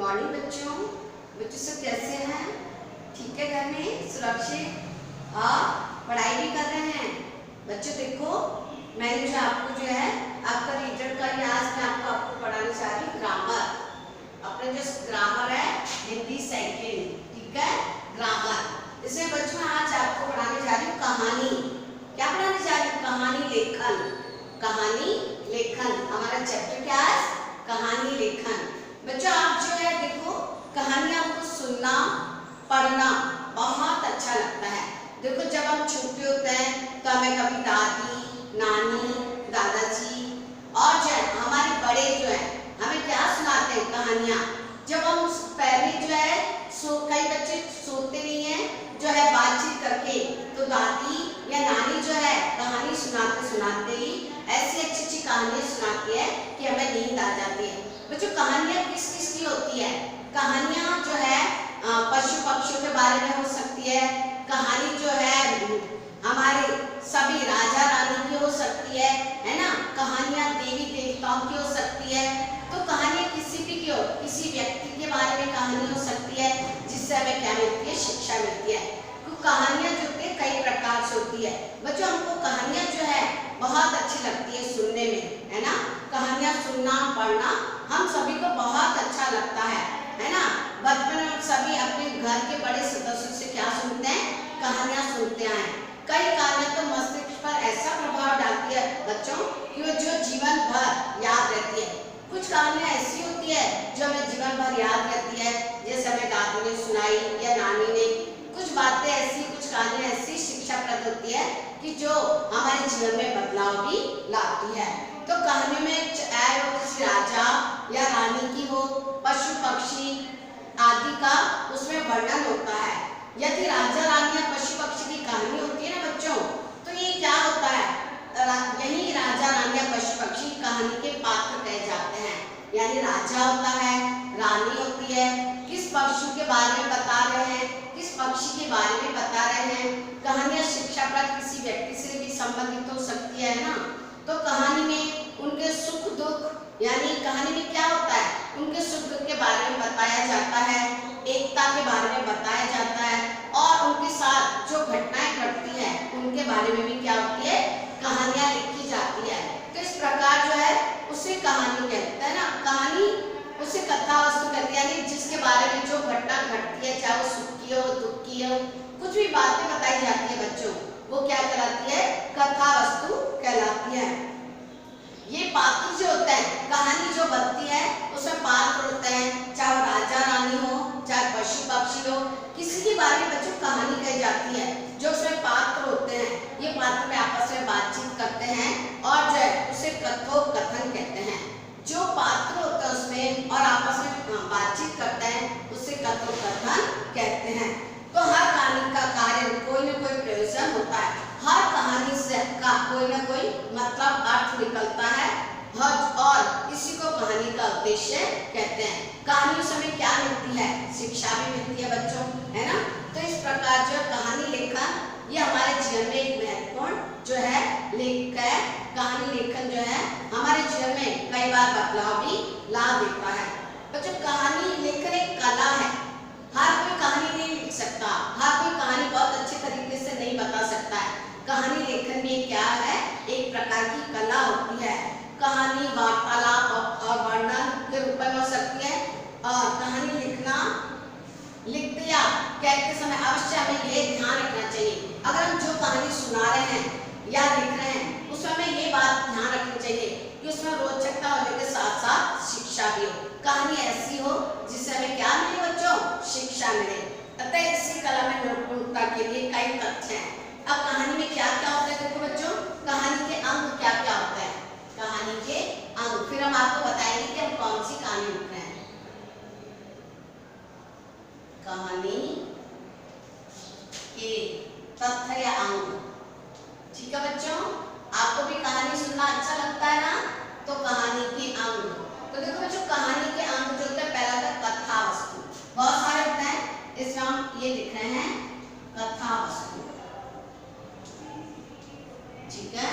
Morning बच्चों। बच्चों सब कैसे हैं? ठीक है, घर में सुरक्षित और पढ़ाई भी कर रहे हैं। बच्चों देखो, मैंने जो आपको जो है आपका रीडर का आज मैं आपको पढ़ाने जा रही हूँ ग्रामर। अपना जो ग्रामर है हिंदी सेकंड, ठीक है, ग्रामर। इसमें बच्चों आज आपको पढ़ाने जा रही हूँ कहानी। क्या पढ़ाने जा रही हूँ? कहानी लेखन। कहानी लेखन हमारा चैप्टर क्या है? कहानी लेखन। बच्चों आप जो है देखो, कहानी आपको सुनना पढ़ना बहुत अच्छा लगता है। देखो जब हम छोटे होते हैं तो हमें कभी दादी नानी दादाजी और जो है हमारे बड़े जो है हमें क्या सुनाते हैं? कहानियाँ। जब हम पहले जो है कई बच्चे सोते नहीं हैं जो है बातचीत करके, तो दादी या नानी जो है कहानी सुनाते सुनाते ही ऐसी अच्छी अच्छी कहानियाँ सुनाती है कि हमें नींद आ जाती है। बच्चों कहानियाँ किस किस की होती है? कहानियाँ जो है पशु पक्षियों के बारे में हो सकती है। कहानी जो है हमारे सभी राजा रानी की हो सकती है ना। कहानियाँ देवी देवताओं की हो सकती है। तो कहानियाँ किसी भी की हो, किसी व्यक्ति के बारे में कहानी हो सकती है जिससे हमें क्या मिलती है? शिक्षा मिलती है। तो कहानियाँ जो होती है कई प्रकार से होती है। बच्चों हमको कहानियाँ जो है बहुत अच्छी लगती है सुनने में, है ना। कहानियाँ सुनना पढ़ना हम सभी को बहुत अच्छा लगता है ना। बचपन में सभी अपने घर के बड़े सदस्यों से क्या सुनते हैं? कहानियाँ सुनते हैं। कई कहानियाँ तो मस्तिष्क पर ऐसा प्रभाव डालती है बच्चों कि वो जो जीवन भर याद रहती है। कुछ कहानियाँ ऐसी होती है जो हमें जीवन भर याद रहती है, जैसे हमें दादी ने सुनाई या नानी ने। कुछ बातें ऐसी, कुछ कहानियाँ ऐसी शिक्षाप्रद होती है कि जो हमारे जीवन में बदलाव भी लाती है। तो कहानी में चाहे वो किसी राजा या रानी की हो, पशु पक्षी आदि का उसमें वर्णन होता है। यदि राजा रानी या पशु पक्षी की कहानी होती है ना बच्चों, तो ये क्या होता है? यही राजा रानी या पशु पक्षी कहानी के पात्र कहे जाते हैं। यानी राजा होता है, रानी होती है, किस पशु के बारे में बता रहे हैं, किस पक्षी के बारे में बता रहे हैं। कहानियाँ शिक्षाप्रद किसी व्यक्ति से भी संबंधित हो सकती है ना। तो कहानी में उनके सुख दुख, यानी कहानी में क्या होता है? उनके सुख दुख के बारे में बताया जाता है, एकता के बारे में बताया जाता है, और उनके साथ जो घटनाएं घटती हैं उनके बारे में भी क्या होती है? कहानियाँ लिखी जाती है। तो इस प्रकार जो है उसे कहानी कहते हैं ना। कहानी उसे कथा वस्तु कहते हैं, यानी जिसके बारे में जो घटना घटती है, चाहे वो सुख की हो दुख की हो, कुछ भी बातें बताई जाती है बच्चों, वो क्या कहलाती है? कथा वस्तु कहलाती है। ये पात्र जो होते हैं, कहानी जो बनती है उसमें पात्र होते हैं, चाहे वो राजा रानी हो, चाहे पशु पक्षी हो, किसी के बारे में बच्चों कहानी कही जाती है। जो उसमें पात्र होते हैं, ये पात्र में आपस में बातचीत करते हैं और जो है उसे कथोपकथन कहते हैं। जो पात्र होते हैं उसमें और आपस में बातचीत करते हैं उसे कथोपकथन कहते हैं। तो हर कहानी का कार्य कोई ना कोई प्रयोजन होता है। हर कहानी से का कोई ना कोई मतलब अर्थ निकलता है और इसी को कहानी का उद्देश्य कहते हैं। कहानियों से हमें क्या मिलती है? शिक्षा भी मिलती है बच्चों, है ना। तो इस प्रकार जो कहानी लेखन ये हमारे जीवन में एक महत्वपूर्ण जो है लेख है। कहानी लेखन जो है हमारे जीवन में कई बार बदलाव भी ला देता है। बच्चों कहानी लेखन एक कला है। हर कोई कहानी नहीं लिख सकता, हर कोई कहानी बहुत अच्छे तरीके से नहीं बता सकता है। कहानी लेखन में क्या है? एक प्रकार की कला होती है। कहानी वार्तालाप और वर्णन के रूप में हो सकती है। और कहानी लिखते या कहते समय अवश्य हमें ये ध्यान रखना चाहिए, अगर हम जो कहानी सुना रहे हैं या लिख रहे हैं उसमें हमें ये बात ध्यान रखनी चाहिए कि उसमें रोचकता होने के साथ साथ शिक्षा भी हो। कहानी ऐसी हो जिससे हमें क्या मिले बच्चों? शिक्षा मिले। अतः इसी कला में निपुणता के लिए कई तथ्य हैं। अब कहानी में क्या क्या होता है? देखो बच्चों, कहानी के अंग क्या क्या होता है? कहानी के अंग, फिर हम आपको बताएंगे कि हम कौन सी कहानी लिख रहे हैं। कहानी के तथ्य या अंग, ठीक है बच्चों। आपको भी कहानी सुनना अच्छा लगता है ना, तो कहानी के अंग। तो देखो बच्चों, कहानी के अंग जो होते हैं, पहला था कथा वस्तु। बहुत सारे होते हैं, इसमें हम ये लिख रहे हैं कथा वस्तु, ठीक है।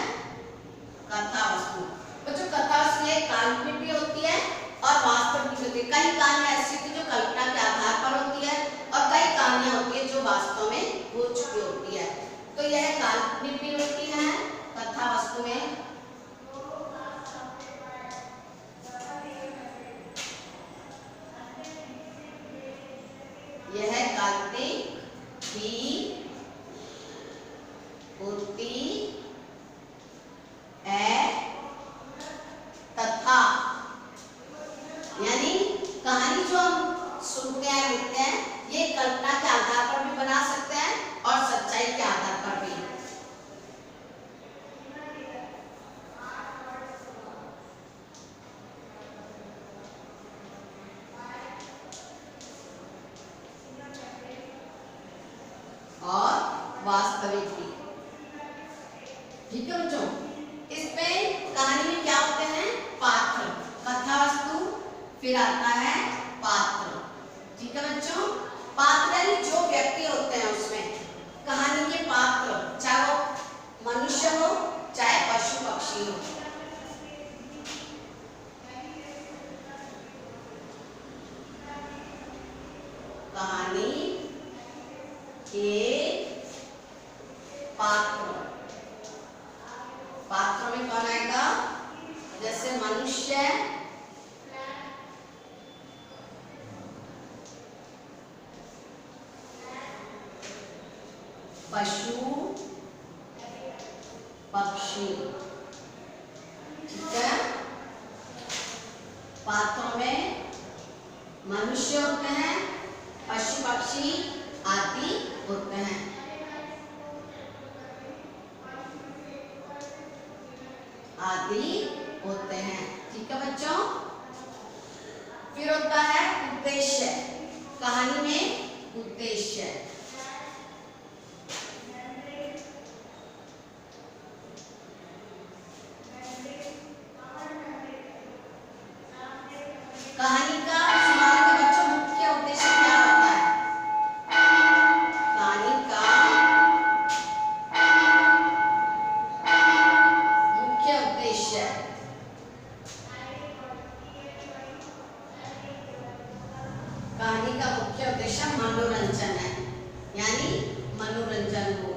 कथा वस्तु बच्चों, कथा वस्तु काल्पनिक भी होती है और वास्तविक भी होती है। होती है। कई कहानियां ऐसी होती है जो कल्पना के आधार पर होती है और कई कहानियां होती है जो वास्तव में हो चुकी होती है। तो यह काल्पनिक भी होती है कथा वस्तु में, यह काल्पनिक भी होती है तथा, यानी कहानी जो हम सुनते हैं लिखते हैं ये कल्पना के आधार पर भी बना सकते हैं और सच्चाई के आधार पर भी। और वास्तविक भी, ठीक है बच्चों। इसमें कहानी में क्या होते हैं? पात्र, कथा वस्तु, फिर आता है पात्र, ठीक है बच्चों। पात्र यानी जो व्यक्ति होते हैं उसमें कहानी के पात्र, चाहे वो मनुष्य हो चाहे पशु पक्षी हो। कहानी के पात्र, पात्र में कौन आएगा? जैसे मनुष्य, पशु पक्षी, ठीक है। पात्रों में मनुष्य होते हैं, पशु पक्षी आदि होते हैं। आदि होते हैं, ठीक है बच्चों। फिर होता है उद्देश्य, कहानी में उद्देश्य, कहानी का सुनाने का बच्चों मुख्य उद्देश्य क्या होता है? कहानी का मुख्य उद्देश्य, कहानी का मुख्य उद्देश्य मनोरंजन है, यानी मनोरंजन हो।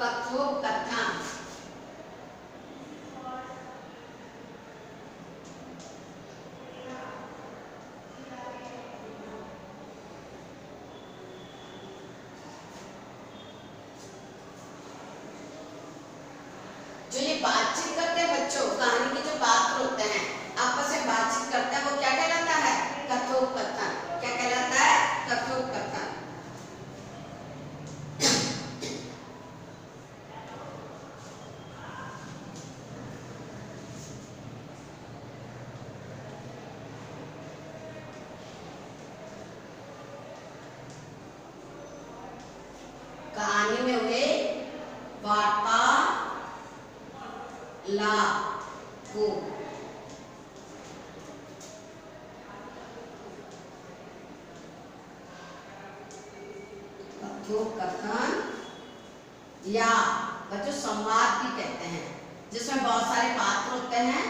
कथोपकथन, जो ये बातचीत करते हैं बच्चों, कहानी के जो पात्र होते हैं आपस में बातचीत करते हैं, वो क्या कहलाता है? कथोपकथन। क्या कहलाता है? कथोपकथन। कहानी में हुए वार्तालाप को कथोपकथन या बच्चों संवाद भी कहते हैं, जिसमें बहुत सारे पात्र होते हैं,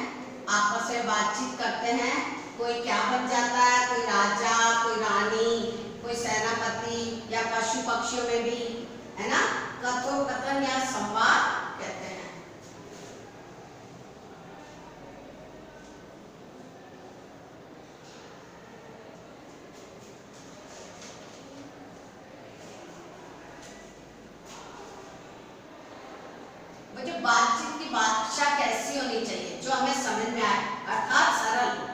आपस में बातचीत करते हैं। कोई क्या बन जाता है, कोई राजा, कोई रानी, कोई सेनापति या पशु पक्षियों में भी, है ना, कथोपकथन या संवाद कहते हैं। बातचीत की भाषा कैसी होनी चाहिए, जो हमें समझ में आए, अर्थात सरल।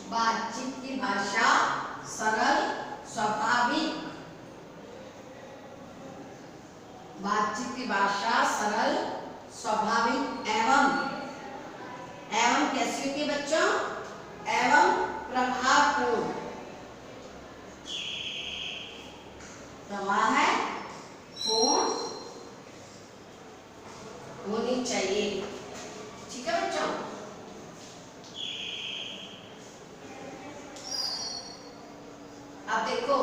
बातचीत की भाषा सरल स्वाभाविक। बातचीत की भाषा सरल स्वाभाविक एवं कैसी होती है बच्चों? एवं प्रभावपूर्ण। प्रवाह है पूर्ण होनी चाहिए। ठीक है बच्चों? अब देखो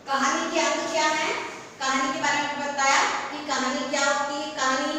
कहानी के अंग क्या है। कहानी के बारे में बताया कि कहानी क्या होती है। कहानी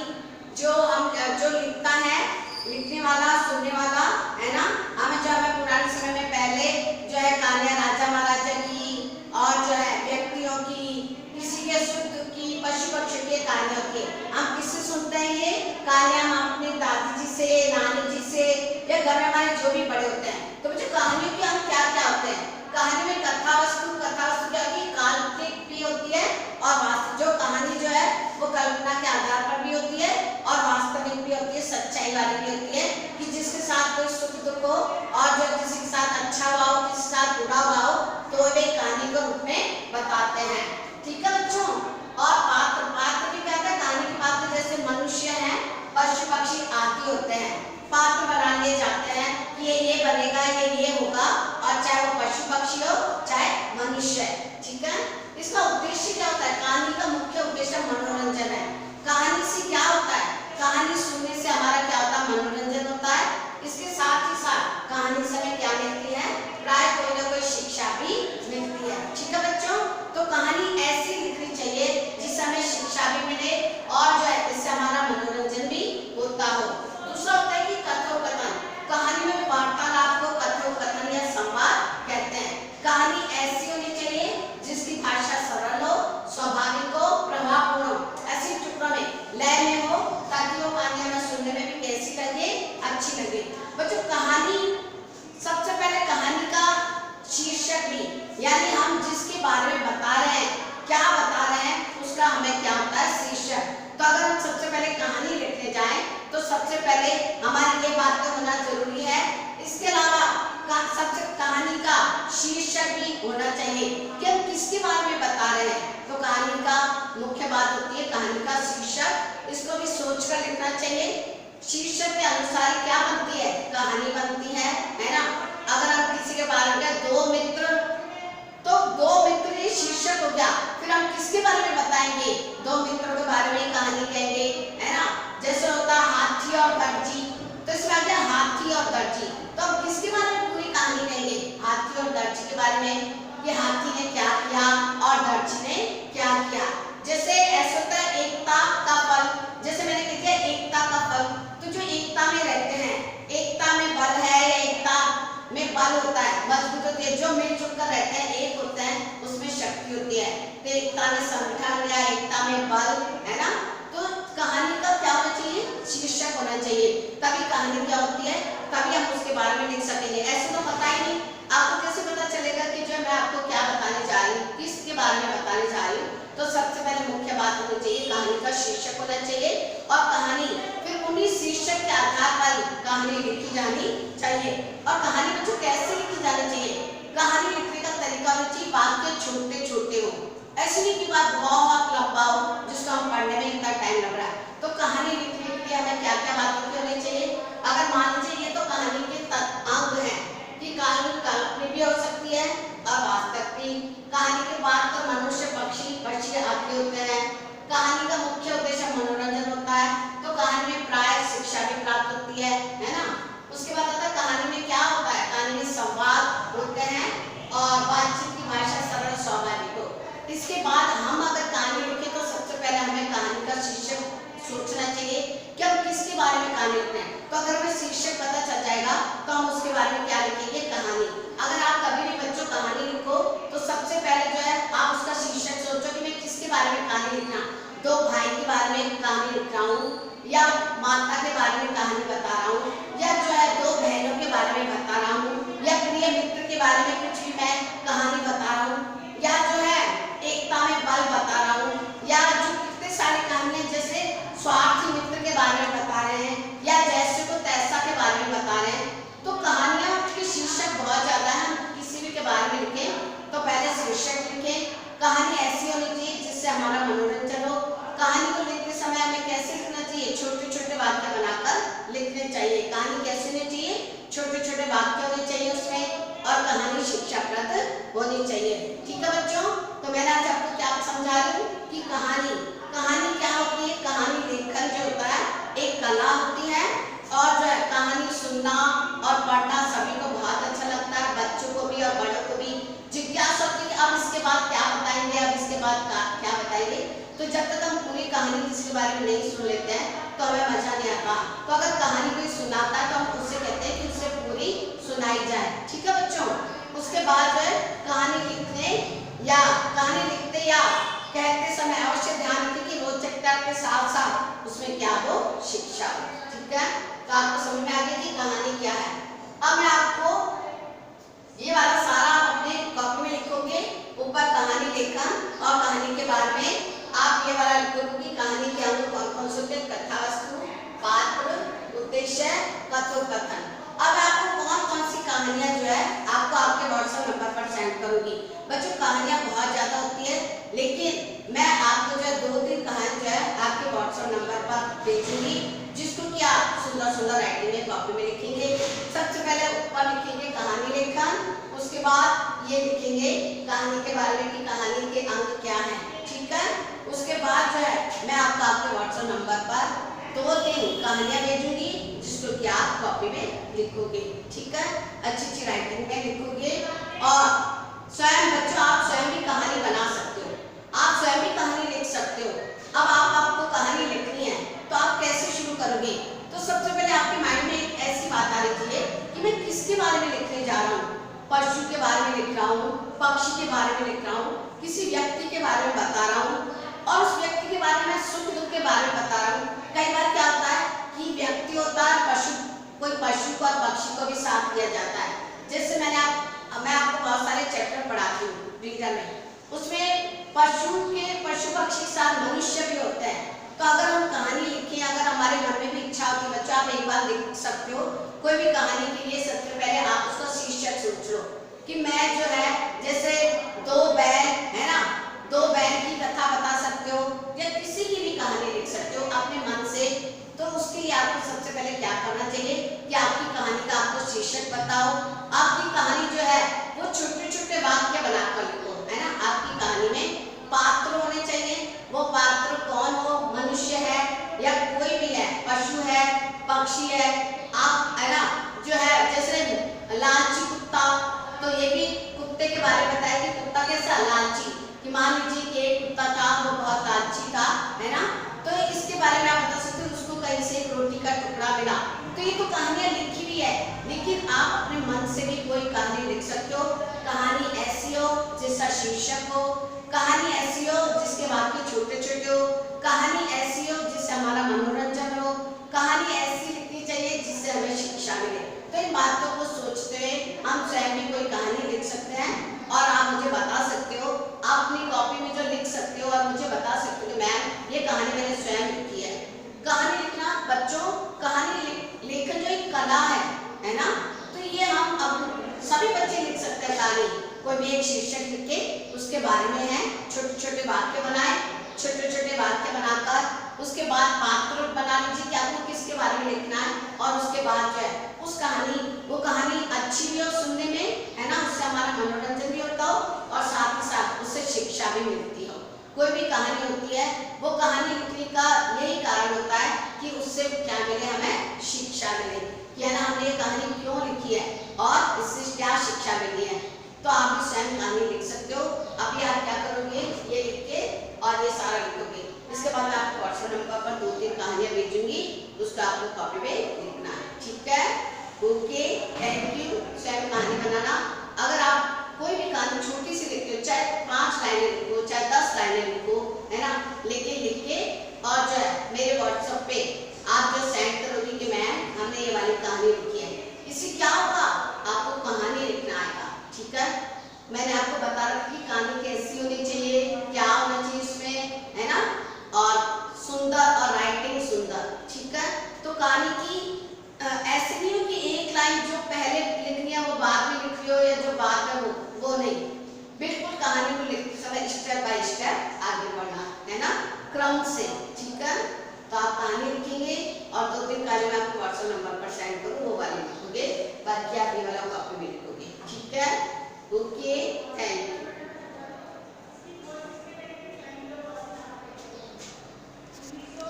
जो लिखता है, लिखने वाला, सुनने वाला, है ना। हमें जो है पुराने समय में पहले जो है कहानियां राजा महाराजा की और जो है व्यक्तियों की, किसी के सुख दुख की, पशु पक्षी की कहानियां होती है। हम किससे सुनते हैं ये कहानियां? हम अपने दादी जी से, नानी जी से, या घर में हमारे जो भी बड़े होते हैं। तो बच्चों कहानियों के अंग क्या क्या होते हैं? कहानी में कथा वस्तु क्या होती है? काल्पनिक भी होती है और वास्तविक। जो कहानी जो है वो कल्पना के आधार पर भी होती है और वास्तविक भी होती है, सच्चाई वाली भी होती है, कि जिसके साथ कोई सुख दुख हो और जो किसी के साथ अच्छा हुआ हो, किसी के साथ बुरा हुआ हो, तो वे कहानी के रूप में बताते हैं। ठीक है बच्चों? और पात्र भी कहते हैं। कहानी के पात्र जैसे मनुष्य हैं, पशु पक्षी आदि होते हैं। पात्र बना लिए जाते हैं कि ये बनेगा, ये होगा, और चाहे वो पशु पक्षी हो चाहे मनुष्य है। ठीक है? इसका उद्देश्य क्या होता है? कहानी का मुख्य उद्देश्य मनोरंजन है। कहानी से क्या होता है? कहानी सुनने से हमारा क्या होता है? मनोरंजन होता है। इसके साथ ही साथ कहानी से हमें क्या मिलती है? प्राय कोई ना कोई शिक्षा भी मिलती है। ठीक है बच्चों? तो कहानी ऐसी लिखनी चाहिए जिससे हमें शिक्षा भी मिले और जो है इससे हमारा मनोरंजन भी होता हो। दूसरा होता है कि कथोपकथन। कहानी में वार्तालाप को कथोपकथन या संवाद कहते हैं। कहानी ऐसी होनी चाहिए जिसकी भाषा सरल हो, स्वाभाविक हो, प्रभावपूर्ण हो, ऐसी टुकड़ों में, लय में हो, ताकि वो कहानी हमें सुनने में भी कैसी लगे? अच्छी लगे। बच्चों कहानी, सबसे पहले कहानी का शीर्षक भी, यानी हम जिसके बारे में बता रहे हैं, क्या बता रहे हैं, उसका हमें क्या होता है? शीर्षक। तो अगर हम सबसे पहले कहानी लिखने जाएं तो सबसे पहले हमारी ये बात तो होना जरूरी है। इसके अलावा सबसे कहानी का शीर्षक भी होना चाहिए कि हम किसके बारे में बता रहे हैं। तो कहानी का मुख्य बात होती है कहानी का शीर्षक। इसको भी सोचकर लिखना चाहिए। शीर्षक के अनुसार क्या बनती है? कहानी बनती है ना। अगर हम किसी के बारे में दो मित्र, तो दो मित्र ये शीर्षक हो गया। फिर हम किसके बारे में बताएंगे? दो मित्रों के बारे में कहानी कहेंगे, है ना। जैसे होता है हाथी और दर्जी, तो इसमें आ गया हाथी और दर्जी। तो हम किसके बारे में पूरी कहानी कहेंगे? हाथी और दर्जी के बारे में, कि हाथी ने क्या किया और दर्जी ने क्या किया। जैसे ऐसा होता है एकता का फल, जैसे मैंने कह दिया एकता का फल। तो जो एकता में रहते हैं, एकता में बल है या एकता में बल होता है, मजबूत होती है। जो मिलजुल कर रहते हैं, एक होते हैं, उसमें शक्ति होती है। तो एकता में संगठन या एकता में बल, है ना। तो कहानी का क्या होना चाहिए? शीर्षक होना चाहिए। तभी कहानी क्या होती है, तभी हम उसके बारे में लिख सकेंगे। ऐसे तो पता ही नहीं, आपको कैसे पता चलेगा कि जो मैं आपको क्या बताने जा रही हूँ, किसके बारे में बताने जा रही हूँ। तो सबसे पहले मुख्य बात होनी चाहिए, कहानी का शीर्षक होना चाहिए। और कहानी फिर उन्हीं शीर्षक के आधार पर कहानी लिखी जानी चाहिए। और कहानी बच्चों कैसे लिखी जानी चाहिए? कहानी लिखने का तरीका होना चाहिए, वाक्य छोटे छोटे हो, ऐसे नहीं कि बात बहुत लंबा हो जिसको हम पढ़ने में इतना टाइम लग रहा है। तो कहानी लिखने के लिए हमें क्या क्या बातें होनी चाहिए? अगर मान लीजिए ये तो कहानी के अंग हैं कि कहानी काल्पनिक भी हो सकती है और वास्तविक भी। कहानी के बाद तो मनुष्य पक्षी आदि होते हैं। कहानी का मुख्य उद्देश्य मनोरंजन होता है। तो कहानी में प्राय शिक्षा भी प्राप्त होती है ना। उसके बाद आता है कहानी में क्या होता है? कहानी में संवाद होते हैं और बातचीत की भाषा सरल स्वाभाविक हो। इसके बाद हम अगर कहानी लिखें तो सबसे पहले हमें कहानी का शीर्षक किसके बारे में कहानी लिखते हैं। तो अगर हमें शीर्षक पता चल जाएगा तो हम उसके बारे में क्या लिखेंगे, कहानी। अगर आप कभी भी बच्चों कहानी लिखो तो सबसे पहले जो है आप उसका शीर्षक सोचो कि मैं किसके बारे में कहानी लिखना, दो भाई के बारे में कहानी लिख रहा हूँ, या माता के बारे में कहानी बता रहा हूँ, या जो है दो बहनों के बारे में बता रहा हूँ, या प्रिय मित्र के बारे में कुछ भी मैं कहानी बता रहा हूँ, या जो है एकता में बल बता रहा हूँ, या जो कितने सारी कहानियां जैसे स्वार्थी मित्र के बारे में बता रहे हैं, या जैसे को तैसा के बारे में बता रहे हैं। तो कहानियां के शीर्षक बहुत ज्यादा है। हम किसी भी के बारे में लिखें तो पहले शीर्षक लिखें। कहानी ऐसी होनी चाहिए जिससे हमारा मनोरंजन हो। कहानी को लिखते समय हमें कैसे लिखना चाहिए, छोटे छोटे वाक्य बनाकर लिखने चाहिए। कहानी कैसे होनी चाहिए, छोटे छोटे वाक्य होने चाहिए उसमें, और कहानी शिक्षाप्रद होनी चाहिए। ठीक है बच्चों, तो मैंने आज आपको क्या समझा रही हूँ कि कहानी क्या होती है। कहानी लेखन जो होता है एक कला होती है, और जो है कहानी सुनना और पढ़ना सभी को बहुत अच्छा लगता है, बच्चों को भी और बड़ों को भी जिज्ञासा होती है अब इसके बाद क्या बताएंगे, अब इसके बाद क्या बताएंगे। तो जब तक हम पूरी कहानी किसके बारे में नहीं सुन लेते हैं तो हमें मजा नहीं आता। तो अगर कहानी कोई सुनाता है तो हम उससे कहते हैं कि उससे पूरी सुनाई जाए। ठीक है बच्चों, उसके बाद जो है कहानी लिखते या कहते समय अवश्य ध्यान रखें कि रोचकता के साथ साथ उसमें क्या हो, शिक्षा हो। ठीक है, तो आपको समझ में आ गया कि कहानी क्या है। अब मैं आपको ये वाला सारा अपने कॉपी में लिखोगे, ऊपर कहानी लेखन और कहानी के बारे में आप ये वाला लिखोगे कि कहानी के अंग कौन कौन से होते हैं, कथा वस्तु, पात्र, उद्देश्य, कथोपकथन। अब आपको कौन कौन सी कहानियां जो है आपको आपके व्हाट्सएप नंबर पर सेंड करूंगी। बच्चों कहानियां बहुत ज्यादा होती है, लेकिन मैं आपको जो है 2-3 कहानी जो है आपके व्हाट्सएप नंबर पर भेजूंगी, जिसको कि आप सुंदर सुंदर राइटिंग में कॉपी में लिखेंगे। सबसे पहले ऊपर लिखेंगे कहानी लेखन, उसके बाद ये लिखेंगे कहानी के बारे में कि कहानी के अंग क्या है। ठीक है, उसके बाद जो है मैं आपके व्हाट्सएप नंबर पर 2-3 कहानियां भेजूंगी, जिसको कि आप कॉपी में लिखोगे। ठीक है, अच्छी राइटिंग में लिखोगे, और स्वयं बच्चों आप स्वयं भी कहानी बना सकते हो, आप स्वयं भी कहानी लिख सकते हो। अब आपको कहानी लिखनी है तो आप कैसे शुरू करोगे। तो सबसे पहले आपके माइंड में एक ऐसी बात आ रही चाहिए कि मैं किसके बारे में लिखने जा रहा हूँ। पशु के बारे में लिख रहा हूँ, पक्षी के बारे में लिख रहा हूँ, किसी व्यक्ति के बारे में बता रहा हूँ, और उस व्यक्ति के बारे में सुख दुख के बारे में बता रहा हूँ। कई बार क्या होता है कि व्यक्ति होता है, कोई पशु को और पक्षी को भी साथ दिया जाता है। जैसे मैं आपको बहुत सारे चैप्टर पढ़ाती हूँ रीजन में, उसमें पशु पक्षी के साथ मनुष्य भी होते हैं। तो अगर हम कहानी लिखें, अगर हमारे मन में भी इच्छा होती है, बच्चों आप एक बार लिख सकते हो कोई भी कहानी के लिए। सबसे पहले आप उसका शीर्षक सोच लो कि मैं जो है जैसे 2 बैल है ना, 2 बैल की कथा बता सकते हो, या किसी की भी कहानी लिख सकते हो अपने मन से। तो उसके लिए आपको सबसे पहले क्या करना चाहिए कि आपकी कहानी का आपको शीर्षक बताओ। आपकी कहानी जो है वो छोटे छोटे वाक्य बनाकर लिखो, है ना। आपकी कहानी में पात्र होने चाहिए, वो पात्र कौन हो, मनुष्य है या कोई भी है, पशु है, पक्षी है, आप है ना, जो है जैसे लालची कुत्ता, तो ये भी कुत्ते के बारे में बताया कि कुत्ता कैसा लालची, कि मान लीजिए कि एक कुत्ता था वो बहुत लालची था, है ना। तो इसके बारे में आप बता सकते हो, उसको कहीं से एक रोटी का टुकड़ा मिला। तो ये तो कहानियां लिखी हुई है, लेकिन आप अपने मन से भी कोई कहानी लिख सकते हो। कहानी ऐसी हो जिसका शीर्षक हो, कहानी ऐसी हो जिसके वाक्य छोटे छोटे हो, कहानी ऐसी हो जिससे हमारा मनोरंजन हो, कहानी ऐसी लिखनी चाहिए जिससे हमें शिक्षा मिले। तो इन बातों को सोचते हुए हम स्वयं भी कोई कहानी लिख सकते हैं, और आप मुझे बता सकते हो, आप अपनी कॉपी में जो लिख सकते हो और मुझे बता सकते हो कि मैम ये कहानी मैंने स्वयं लिखी है। कहानी लिखना बच्चों, कहानी लेखन जो एक कला है ना, तो ये हम अब सभी बच्चे लिख सकते हैं कहानी। कोई भी एक शीर्षक लिख के उसके बारे में है, छोटे छोटे वाक्य बनाए, छोटे छोटे वाक्य बनाकर उसके बाद पात्र बना लीजिए कि आपको किसके बारे में लिखना है, और उसके बाद जो है वो कहानी अच्छी भी हो सुनने में, है ना, उससे हमारा मनोरंजन भी होता हो और साथ ही साथ उससे शिक्षा भी मिलती हो। कोई भी कहानी होती है, वो कहानी लिखने का यही कारण होता है कि उससे क्या मिले, हमें शिक्षा मिले कि है ना हमने ये कहानी क्यों लिखी है और इससे क्या शिक्षा मिली है। तो आप भी स्वयं कहानी लिख सकते हो। अभी आप क्या करोगे, ये लिख के और ये सारा लिखोगे। इसके बाद मैं आपको व्हाट्सएप नंबर पर 2-3 कहानियां भेजूंगी, उसका आपको आपको कॉपी पे लिखना है, ठीक है। Okay, thank you. स्वयं कहानी बनाना, अगर आप कोई भी कहानी छोटी सी लिखते हो, चाहे 5 लाइनें लिखो, चाहे 10 लाइनें लिखो, है ना, लेकिन लिख के और जो है मेरे व्हाट्सएप पे आप जो सेंड करोगी कि मैम हमने ये वाली कहानी लिखी है, इससे क्या होगा, आपको कहानी लिखना आएगा, ठीक है। मैंने आपको बता रखा कि कहानी कैसी होनी चाहिए, क्या होना चाहिए इसमें, है ना, और सुंदर और राइटिंग सुंदर, ठीक है। तो कहानी की ऐसे नहीं हो कि एक लाइन जो पहले लिखनी है वो बाद में लिख लो, या जो बाद में वो नहीं, बिल्कुल कहानी को लिखते समय स्टेप बाय स्टेप आगे बढ़ना, है ना, क्रम से, ठीक है। तो आप कहानी लिखेंगे और 2-3 कहानी मैं आपको व्हाट्सएप नंबर पर सेंड करूँ, वो वाली